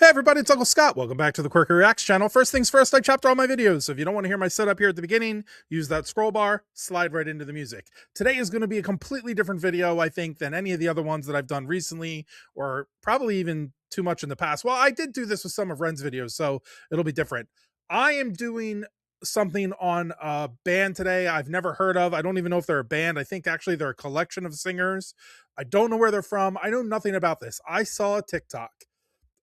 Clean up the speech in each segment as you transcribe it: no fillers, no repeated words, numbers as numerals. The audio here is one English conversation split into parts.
Hey everybody, it's Uncle Scott. Welcome back to the QwerkyReax channel. First things first, I chopped all my videos. So if you don't want to hear my setup here at the beginning, use that scroll bar, slide right into the music. Today is going to be a completely different video, I think, than any of the other ones that I've done recently, or probably even too much in the past. Well, I did do this with some of Ren's videos, so it'll be different. I am doing something on a band today I've never heard of. I don't even know if they're a band. I think actually they're a collection of singers. I don't know where they're from. I know nothing about this. I saw a TikTok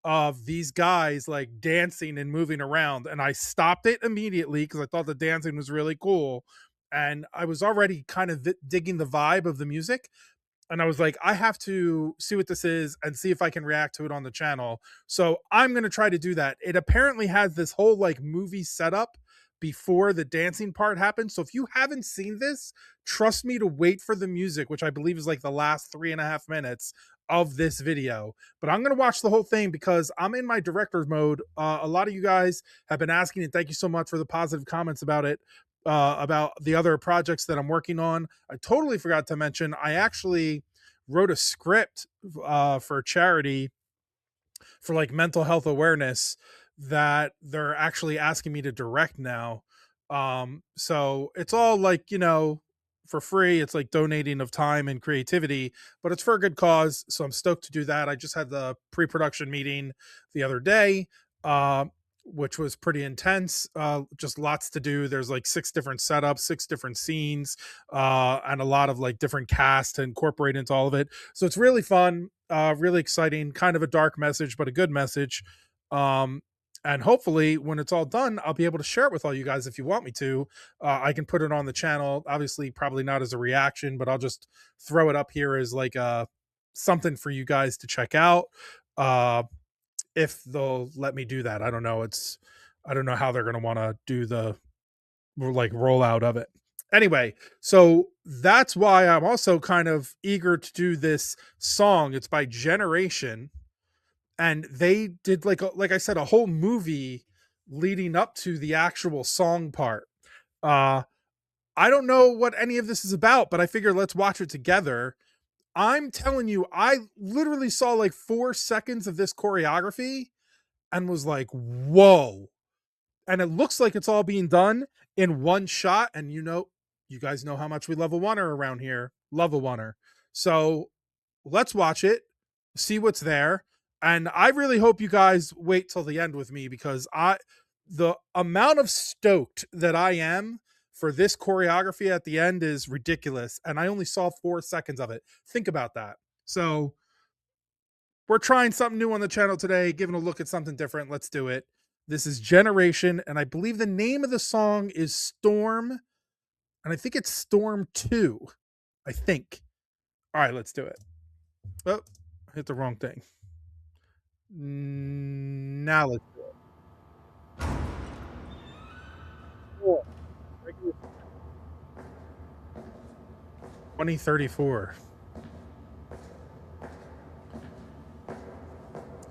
of these guys like dancing and moving around, and I stopped it immediately because I thought the dancing was really cool, and I was already kind of digging the vibe of the music, and I was like, I have to see what this is and see if I can react to it on the channel. So I'm going to try to do that. It apparently has this whole like movie setup before the dancing part happens. So if you haven't seen this, trust me to wait for the music, which I believe is like the last 3.5 minutes of this video. But I'm going to watch the whole thing because I'm in my director's mode. A lot of you guys have been asking, and thank you so much for the positive comments about it, about the other projects that I'm working on. I totally forgot to mention, I actually wrote a script for charity for like mental health awareness that they're actually asking me to direct now. So it's all like, you know, for free. It's like donating of time and creativity, but it's for a good cause. So I'm stoked to do that. I just had the pre-production meeting the other day, which was pretty intense. Just lots to do. There's like 6 different setups, 6 different scenes, and a lot of like different cast to incorporate into all of it. So it's really fun, really exciting, kind of a dark message, but a good message. And hopefully when it's all done, I'll be able to share it with all you guys. If you want me to, I can put it on the channel, obviously probably not as a reaction, but I'll just throw it up here as like something for you guys to check out. If they'll let me do that. I don't know. I don't know how they're going to want to do the like rollout of it. Anyway, so that's why I'm also kind of eager to do this song. It's by Gener8ion's, and they did like I said, a whole movie leading up to the actual song part. I don't know what any of this is about, but I figured let's watch it together. I'm telling you, I literally saw like 4 seconds of this choreography and was like, whoa. And it looks like it's all being done in one shot. And you know, you guys know how much we love a oneer around here. Love a oneer. So let's watch it, see what's there. And I really hope you guys wait till the end with me, because the amount of stoked that I am for this choreography at the end is ridiculous. And I only saw 4 seconds of it. Think about that. So we're trying something new on the channel today, giving a look at something different. Let's do it. This is Gener8ion, and I believe the name of the song is Storm, and I think it's Storm 2. I think. All right, let's do it. Oh, I hit the wrong thing. Now let's do it. 2034.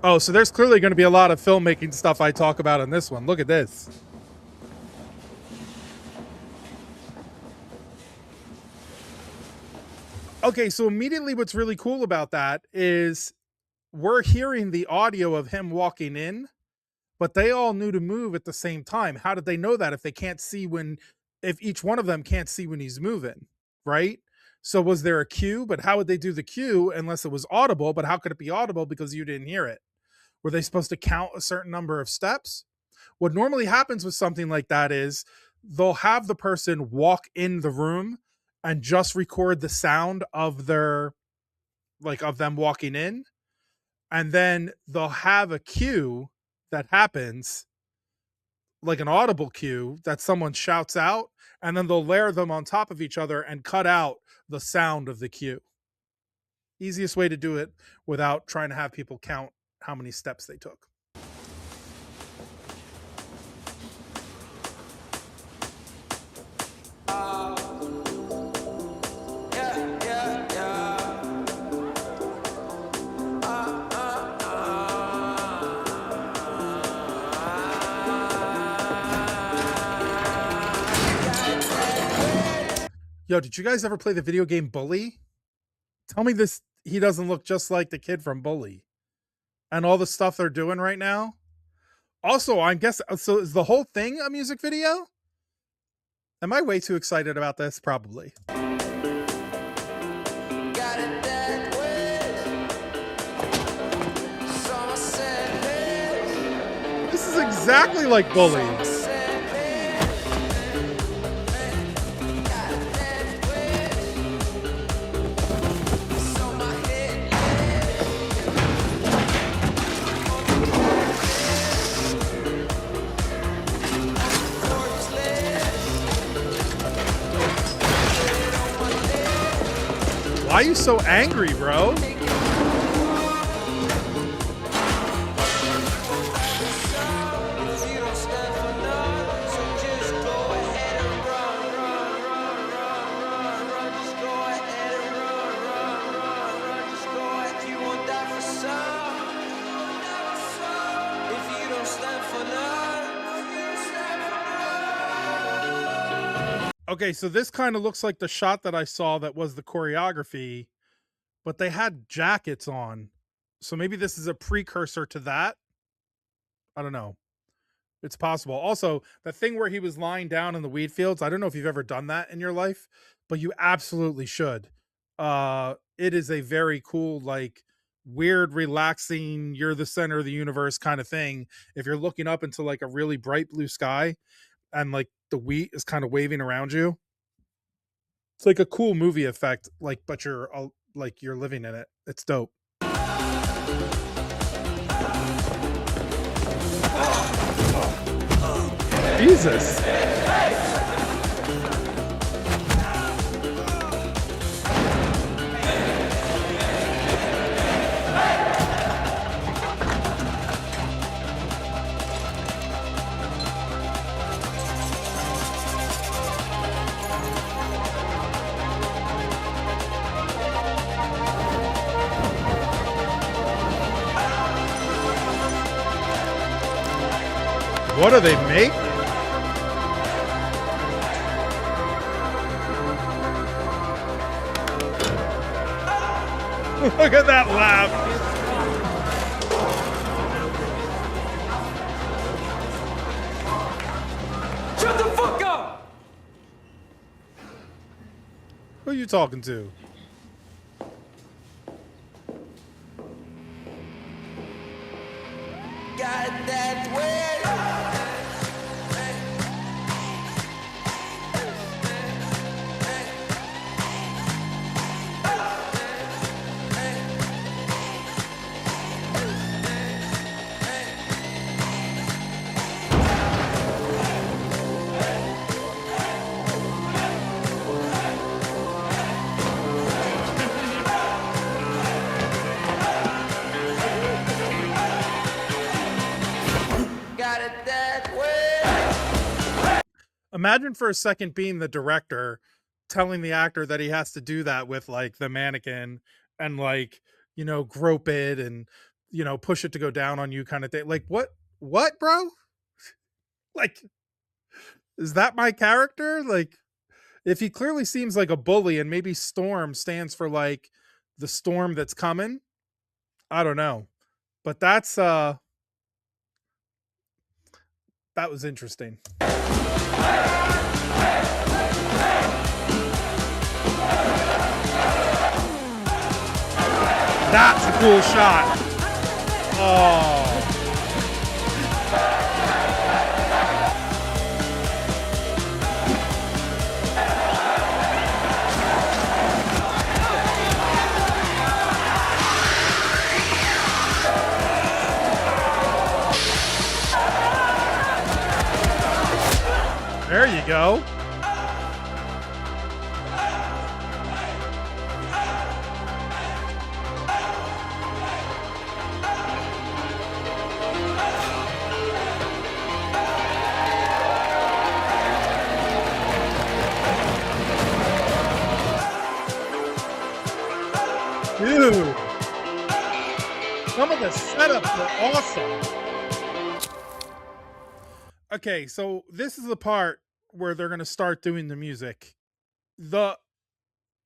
Oh, so there's clearly going to be a lot of filmmaking stuff I talk about in this one. Look at this. Okay, so immediately what's really cool about that is we're hearing the audio of him walking in, but they all knew to move at the same time. How did they know that if they can't see if each one of them can't see when he's moving, right? So was there a cue? But how would they do the cue unless it was audible? But how could it be audible because you didn't hear it? Were they supposed to count a certain number of steps? What normally happens with something like that is they'll have the person walk in the room and just record the sound of their, like, of them walking in. And then they'll have a cue that happens, like an audible cue that someone shouts out, and then they'll layer them on top of each other and cut out the sound of the cue. Easiest way to do it without trying to have people count how many steps they took. Yo, did you guys ever play the video game Bully? Tell me this, he doesn't look just like the kid from Bully. and all the stuff they're doing right now. Also, I guess so. Is the whole thing a music video? Am I way too excited about this? Probably. This is exactly like Bully. Why are you so angry, bro? Okay, so this kind of looks like the shot that I saw that was the choreography, but they had jackets on. So maybe this is a precursor to that. I don't know. It's possible. Also, the thing where he was lying down in the wheat fields, I don't know if you've ever done that in your life, but you absolutely should. It is a very cool, like, weird, relaxing, you're the center of the universe kind of thing. If you're looking up into like a really bright blue sky and like the wheat is kind of waving around you, it's like a cool movie effect, like, but you're like you're living in it. It's dope. Jesus. What are they making? Look at that laugh. Shut the fuck up! Who are you talking to? Got that way. Got it that way. Imagine for a second being the director telling the actor that he has to do that with like the mannequin and like, you know, grope it and, you know, push it to go down on you kind of thing. Like, what, bro? Like, is that my character? Like, if he clearly seems like a bully and maybe storm stands for like the storm that's coming, I don't know. But that was interesting. That's a cool shot. Oh. There you go. Dude, some of the setups are awesome. Okay, so this is the part where they're gonna start doing the music, the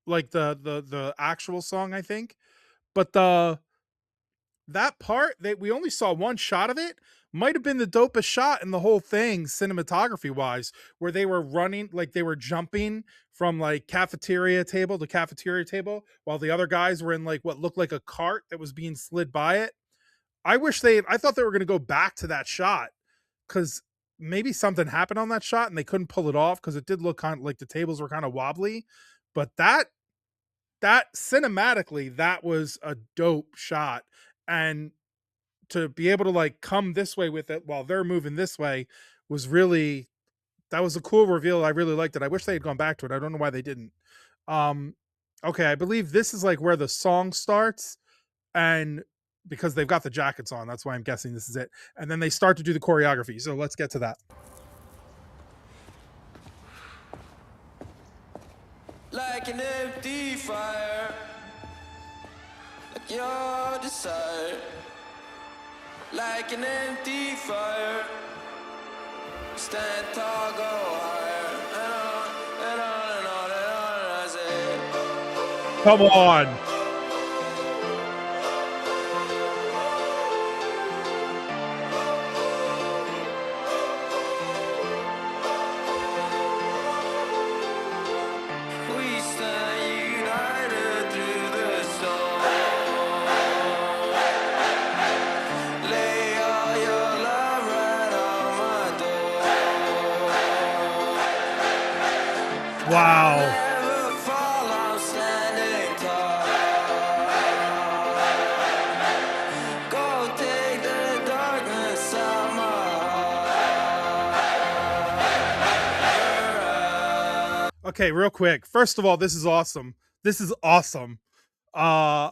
like the actual song, I think, but that part that we only saw one shot of it might have been the dopest shot in the whole thing, cinematography wise, where they were running, like they were jumping from like cafeteria table to cafeteria table while the other guys were in like what looked like a cart that was being slid by it. I thought they were going to go back to that shot because maybe something happened on that shot and they couldn't pull it off because it did look kind of like the tables were kind of wobbly. But that cinematically, that was a dope shot. And to be able to like come this way with it while they're moving this way was really, that was a cool reveal. I really liked it. I wish they had gone back to it. I don't know why they didn't. Um okay, I believe this is like where the song starts, and because they've got the jackets on, that's why I'm guessing this is it. And then they start to do the choreography. So let's get to that. Like an empty fire, like your desire. Like an empty fire, stand tall, go higher, and on and on and on and on. I say, Come on. we stand united through the storm. Lay all your love right on my door. Wow. Never fall, I'm standing tall. Go take the darkness out my heart. Okay, real quick. First of all, this is awesome. This is awesome. Uh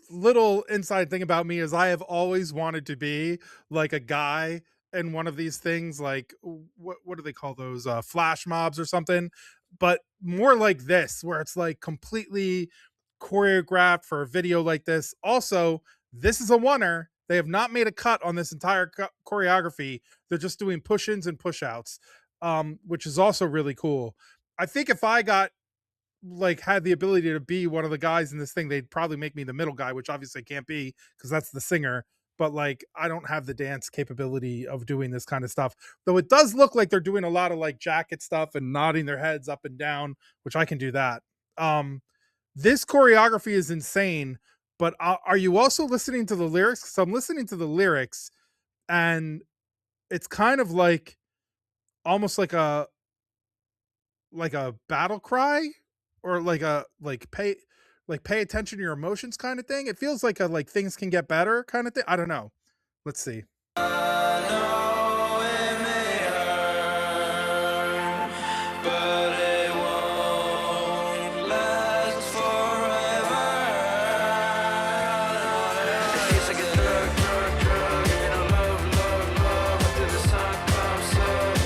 Little inside thing about me is I have always wanted to be like a guy in one of these things, like what do they call those, flash mobs or something, but more like this where it's like completely choreographed for a video like this. Also, this is a oneer. They have not made a cut on this entire choreography. They're just doing push-ins and push-outs, which is also really cool. I think if I got like had the ability to be one of the guys in this thing, they'd probably make me the middle guy, which obviously I can't be because that's the singer. But like, I don't have the dance capability of doing this kind of stuff. Though it does look like they're doing a lot of like jacket stuff and nodding their heads up and down, which I can do that. This choreography is insane. But are you also listening to the lyrics? Because I'm listening to the lyrics, and it's kind of like almost like a battle cry, or like pay attention to your emotions kind of thing. It feels like a like things can get better kind of thing. I don't know. Let's see. I know it may hurt, but it won't last forever. It's like a drug, love, until the sun comes up.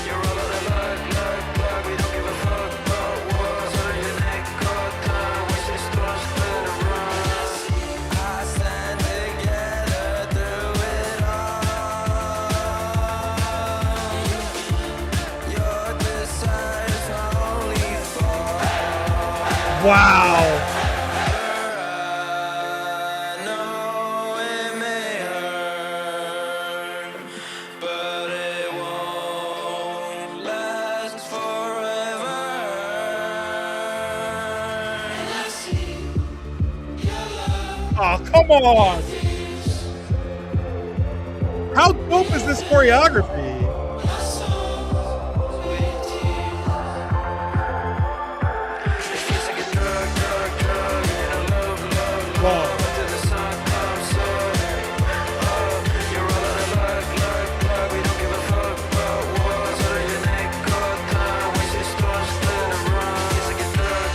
You're all on the luck, we don't give a fuck about what's on your neck all the time. We say storms better run. I stand together through it all. Your desire's my only fault. Wow. I know it may hurt, but it won't last forever. And I see your love Oh, come on. How dope is this choreography? my songs with tears. It feels like a drug, love, Whoa. until the sun comes up. You're all on the luck, we don't give a fuck about what's on your neck all the time. We say storms better run. It's like a drug,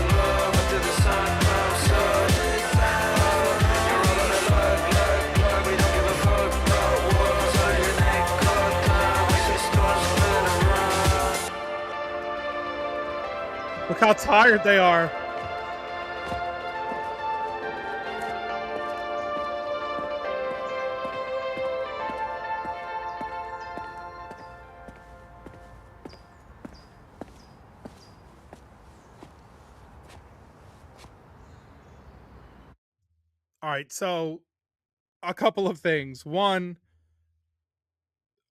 love, until the sun comes up. You're all on the luck, we don't give a fuck about what's on your neck all the time. We say storms better run. Look how tired they are. All right, so a couple of things. One,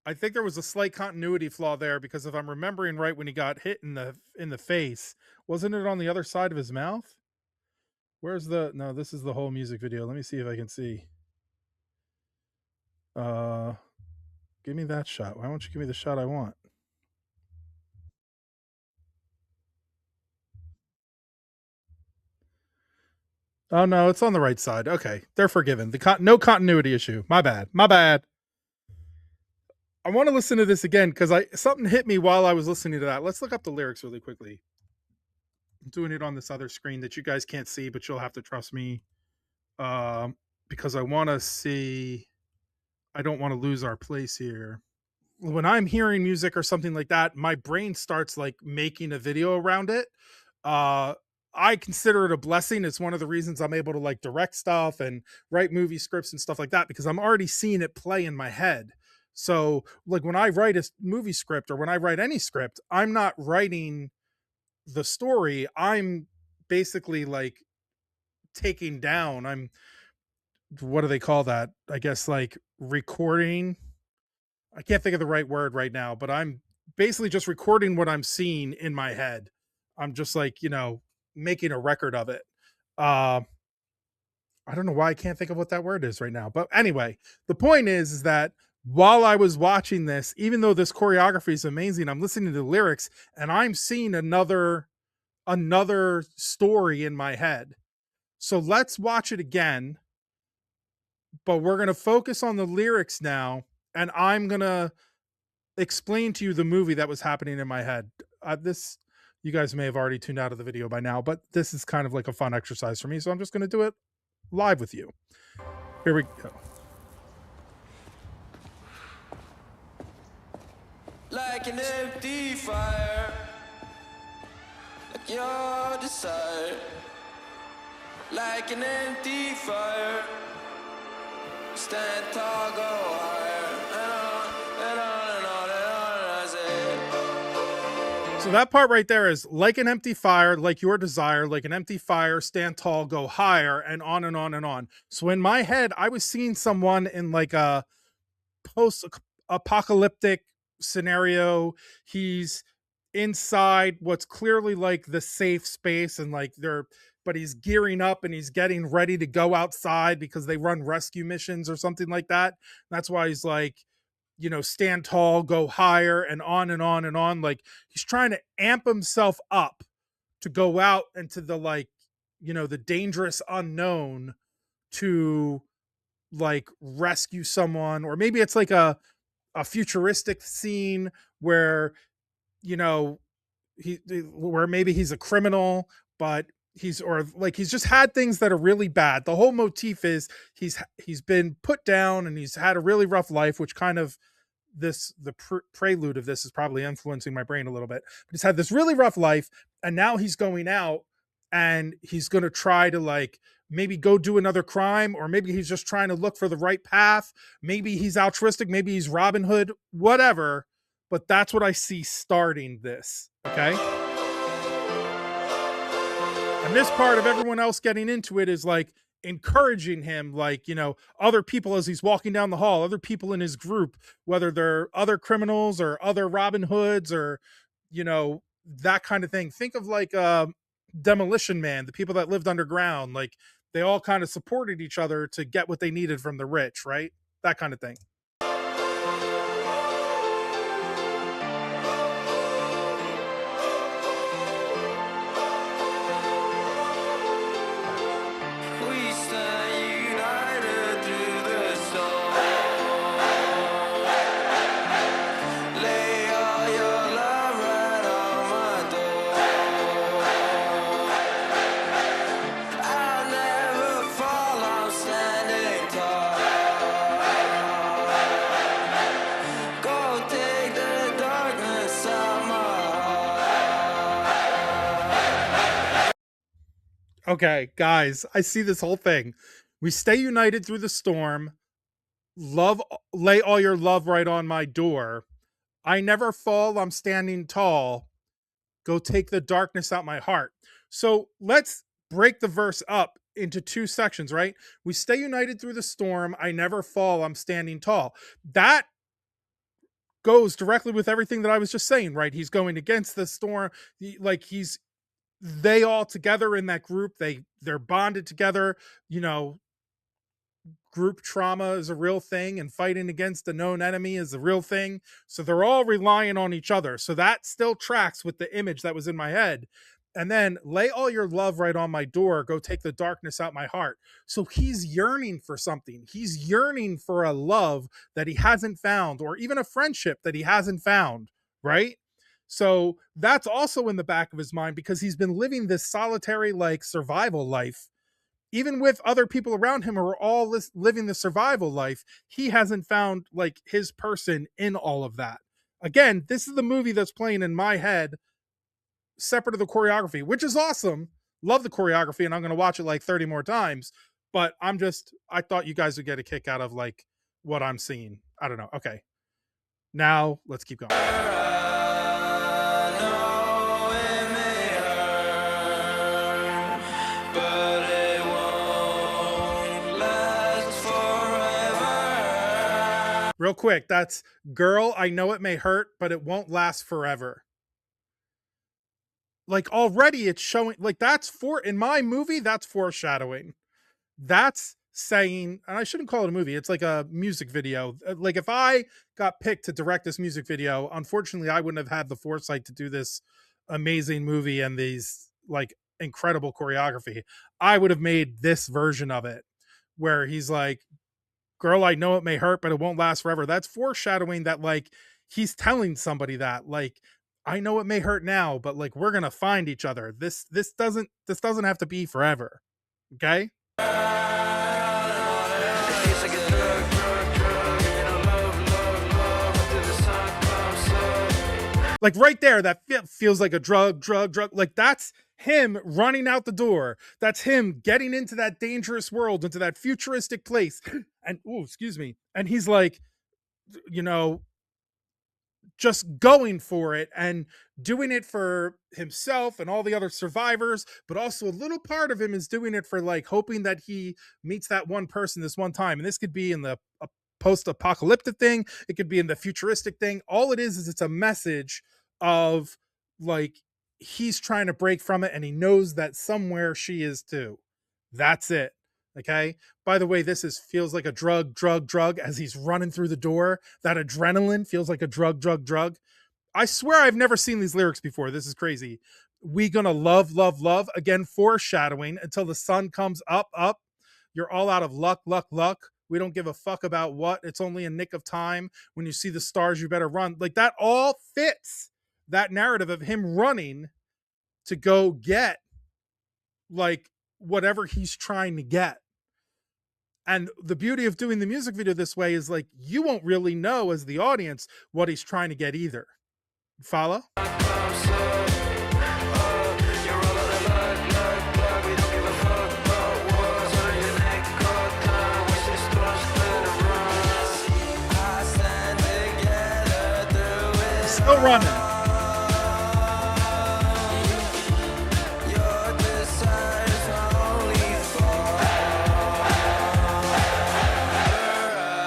I think there was a slight continuity flaw there because if I'm remembering right, when he got hit in the face, wasn't it on the other side of his mouth? Where's the no? This is the whole music video. Let me see if I can see. Uh, give me that shot. Why won't you give me the shot I want? Oh no, it's on the right side. Okay, they're forgiven. No continuity issue. My bad. My bad. I want to listen to this again because something hit me while I was listening to that. Let's look up the lyrics really quickly. I'm doing it on this other screen that you guys can't see, but you'll have to trust me because I want to see. I don't want to lose our place here. When I'm hearing music or something like that, my brain starts like making a video around it. Uh, I consider it a blessing. It's one of the reasons I'm able to like direct stuff and write movie scripts and stuff like that because I'm already seeing it play in my head. So, like when I write a movie script or when I write any script, I'm not writing the story. I'm basically like taking down. What do they call that? I guess like recording. I can't think of the right word right now, but I'm basically just recording what I'm seeing in my head. I'm just like, making a record of it. Uh, I don't know why I can't think of what that word is right now. But anyway, the point is that while I was watching this, even though this choreography is amazing, I'm listening to the lyrics and I'm seeing another story in my head. So let's watch it again. But we're going to focus on the lyrics now and I'm going to explain to you the movie that was happening in my head. This you guys may have already tuned out of the video by now, but this is kind of like a fun exercise for me, so I'm just going to do it live with you. Here we go. Like an empty fire, like your desire. Like an empty fire, stand tall, go higher, and on and on and on and on. I say. So that part right there is like an empty fire, like your desire, like an empty fire, stand tall, go higher, and on and on and on. So in my head, I was seeing someone in like a post-apocalyptic scenario. He's inside what's clearly like the safe space and like but he's gearing up and he's getting ready to go outside because they run rescue missions or something like that. That's why he's like, stand tall, go higher, and on and on and on. Like he's trying to amp himself up to go out into the like, the dangerous unknown to like rescue someone. Or maybe it's like a futuristic scene where, where maybe he's a criminal, but he's just had things that are really bad. The whole motif is he's been put down and he's had a really rough life, which kind of the prelude of this is probably influencing my brain a little bit. But he's had this really rough life and now he's going out and he's going to try to like maybe go do another crime, or maybe he's just trying to look for the right path. Maybe he's altruistic, maybe he's Robin Hood, whatever. But that's what I see starting this. Okay. And this part of everyone else getting into it is like encouraging him, like, other people as he's walking down the hall, other people in his group, whether they're other criminals or other Robin Hoods or, that kind of thing. Think of like Demolition Man, the people that lived underground, like they all kind of supported each other to get what they needed from the rich, right? That kind of thing. We stand united through the storm. Lay all your love right on my door. I'll never fall, I'm standing tall. Go take the darkness out my heart. Okay, guys, I see this whole thing. We stay united through the storm. Lay all your love right on my door. I never fall, I'm standing tall. Go take the darkness out my heart. So let's break the verse up into two sections, right? We stay united through the storm. I never fall. I'm standing tall. That goes directly with everything that I was just saying, right? He's going against the storm. They all together in that group, they're bonded together, you know. Group trauma is a real thing, and fighting against a known enemy is a real thing. So they're all relying on each other. So that still tracks with the image that was in my head. And then lay all your love right on my door. Go take the darkness out my heart. So he's yearning for something. He's yearning for a love that he hasn't found, or even a friendship that he hasn't found, right? So that's also in the back of his mind, because he's been living this solitary, like, survival life. Even with other people around him who are all living the survival life, he hasn't found, like, his person in all of that. Again, this is the movie that's playing in my head, separate of the choreography, which is awesome. Love the choreography, and I'm going to watch it like 30 more times. But I thought you guys would get a kick out of, like, what I'm seeing. I don't know. Okay. Now let's keep going. Real quick, that's "Girl, I know it may hurt, but it won't last forever." Like, already it's showing, like, in my movie, that's foreshadowing. That's saying, and I shouldn't call it a movie, it's like a music video. Like, if I got picked to direct this music video, unfortunately, I wouldn't have had the foresight to do this amazing movie and these, like, incredible choreography. I would have made this version of it, where he's like, "Girl, I know it may hurt, but it won't last forever." That's foreshadowing that, like, he's telling somebody that, like, I know it may hurt now, but, like, we're gonna find each other. This doesn't have to be forever. Okay? Like, right there, that feels like a drug. Like, that's him running out the door. That's him getting into that dangerous world, into that futuristic place. And, excuse me. And he's like, you know, just going for it and doing it for himself and all the other survivors. But also a little part of him is doing it for, like, hoping that he meets that one person this one time. And this could be in the post-apocalyptic thing. It could be in the futuristic thing. All it is it's a message of, like, he's trying to break from it, and he knows that somewhere she is too. That's it. Okay. By the way, this feels like a drug as he's running through the door. That adrenaline feels like a drug. I swear I've never seen these lyrics before. This is crazy. We gonna love. Again, foreshadowing until the sun comes up. You're all out of luck. We don't give a fuck about what. It's only a nick of time. When you see the stars, you better run. Like, that all fits that narrative of him running to go get, like, whatever he's trying to get. And the beauty of doing the music video this way is, like, you won't really know as the audience what he's trying to get either. Follow? Still running.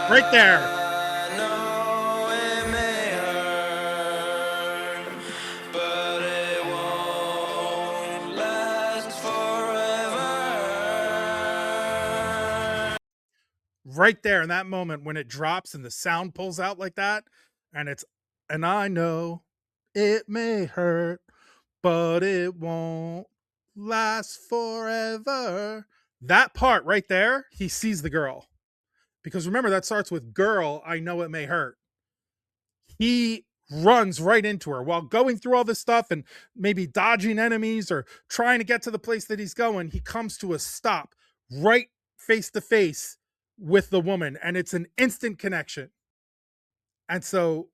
Right there. Right there in that moment when it drops and the sound pulls out like that, and I know it may hurt, but it won't last forever. That part right there, he sees the girl. Because remember, that starts with "Girl, I know it may hurt." He runs right into her while going through all this stuff and maybe dodging enemies or trying to get to the place that he's going. He comes to a stop right face to face with the woman, and it's an instant connection. And so,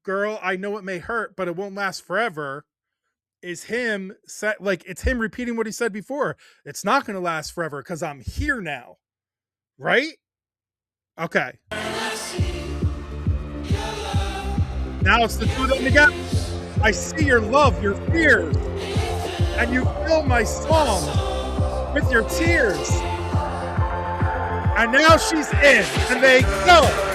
"Girl, I know it may hurt, but it won't last forever," is him it's him repeating what he said before. It's not going to last forever because I'm here now. Right? Okay. Now it's the two of them together. I see your love, your fears, and you fill my song with your tears. And now she's in, and they go.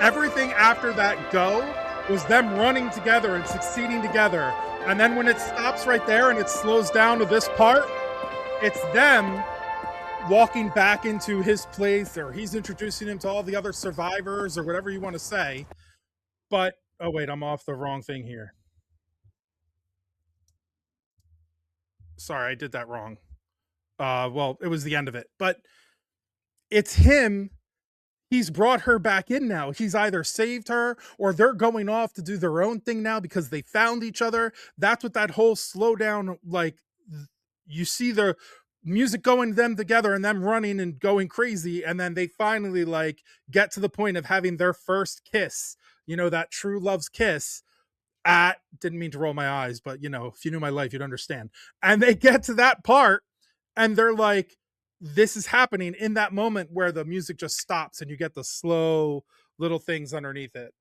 Everything after that go was them running together and succeeding together. And then when it stops right there and it slows down to this part, it's them walking back into his place, or he's introducing him to all the other survivors, or whatever you want to say. But, oh wait, I'm off the wrong thing here. Sorry, I did that wrong. Well, it was the end of it. But it's him. He's brought her back in now. He's either saved her or they're going off to do their own thing now because they found each other. That's what that whole slow down, like, you see the music going them together and them running and going crazy. And then they finally like get to the point of having their first kiss, you know, that true love's kiss. Didn't mean to roll my eyes, but you know, if you knew my life, you'd understand. And they get to that part and they're like, this is happening in that moment where the music just stops and you get the slow little things underneath it.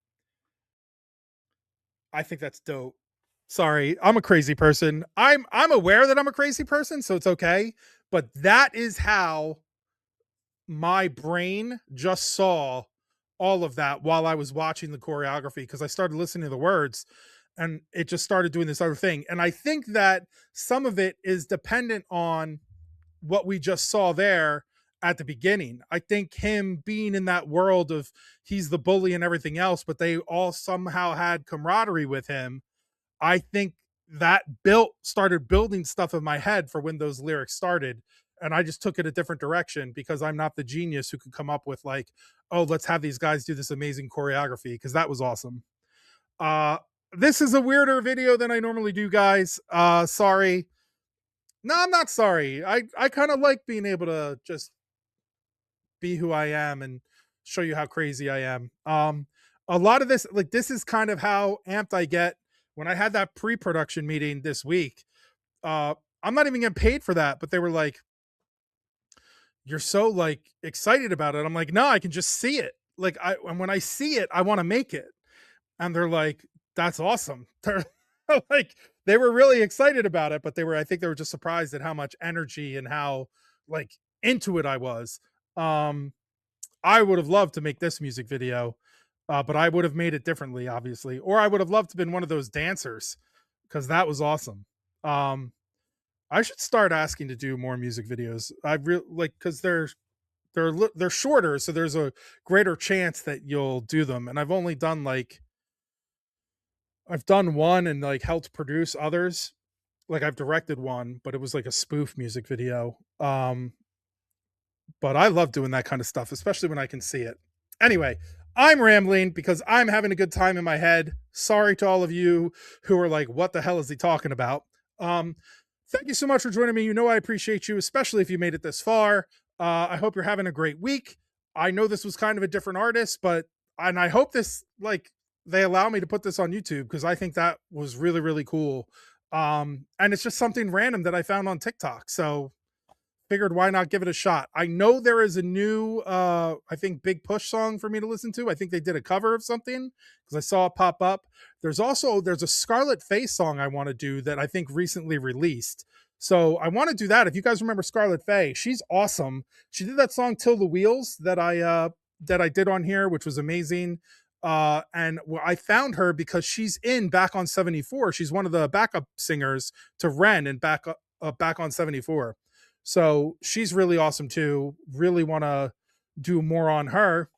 I think that's dope. Sorry, I'm a crazy person. I'm aware that I'm a crazy person, so it's okay. But that is how my brain just saw all of that while I was watching the choreography, because I started listening to the words and it just started doing this other thing. And I think that some of it is dependent on what we just saw there at the beginning. I think him being in that world of he's the bully and everything else, but they all somehow had camaraderie with him. I think that started building stuff in my head for when those lyrics started. And I just took it a different direction because I'm not the genius who could come up with like, oh, let's have these guys do this amazing choreography, because that was awesome. This is a weirder video than I normally do, guys. Sorry. No, I'm not sorry. I kind of like being able to just be who I am and show you how crazy I am. A lot of this, like, this is kind of how amped I get when I had that pre-production meeting this week. I'm not even getting paid for that, but they were like, you're so like excited about it. I'm like, no, I can just see it. Like, and when I see it, I want to make it. And they're like, that's awesome. They're like, they were really excited about it, but I think they were just surprised at how much energy and how like into it I was. I would have loved to make this music video, but I would have made it differently, obviously, or I would have loved to have been one of those dancers, because that was awesome. I should start asking to do more music videos. I really like, because they're shorter, so there's a greater chance that you'll do them. And I've done one and like helped produce others. Like I've directed one, but it was like a spoof music video. But I love doing that kind of stuff, especially when I can see it. Anyway, I'm rambling because I'm having a good time in my head. Sorry to all of you who are like, what the hell is he talking about? Thank you so much for joining me. You know I appreciate you, especially if you made it this far. I hope you're having a great week. I know this was kind of a different artist, and I hope this, like, they allow me to put this on YouTube, because I think that was really, really cool. And it's just something random that I found on TikTok. So figured, why not give it a shot? I know there is a new, I think, Big Push song for me to listen to. I think they did a cover of something because I saw it pop up. There's a Scarlet Faye song I want to do that I think recently released. So I want to do that. If you guys remember Scarlet Faye, she's awesome. She did that song Till the Wheels that I did on here, which was amazing. And I found her because she's in Back on 74. She's one of the backup singers to Ren and Back on 74. So she's really awesome too. Really want to do more on her.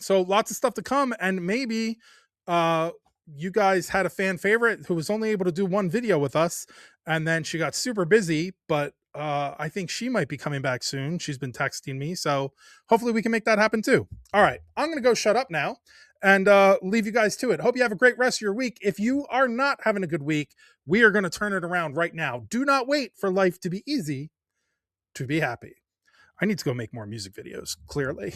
So lots of stuff to come, and maybe you guys had a fan favorite who was only able to do one video with us, and then she got super busy, but I think she might be coming back soon. She's been texting me, so hopefully we can make that happen too. All right, I'm gonna go shut up now and leave you guys to it. Hope you have a great rest of your week. If you are not having a good week, we are going to turn it around right now. Do not wait for life to be easy to be happy. I need to go make more music videos, clearly.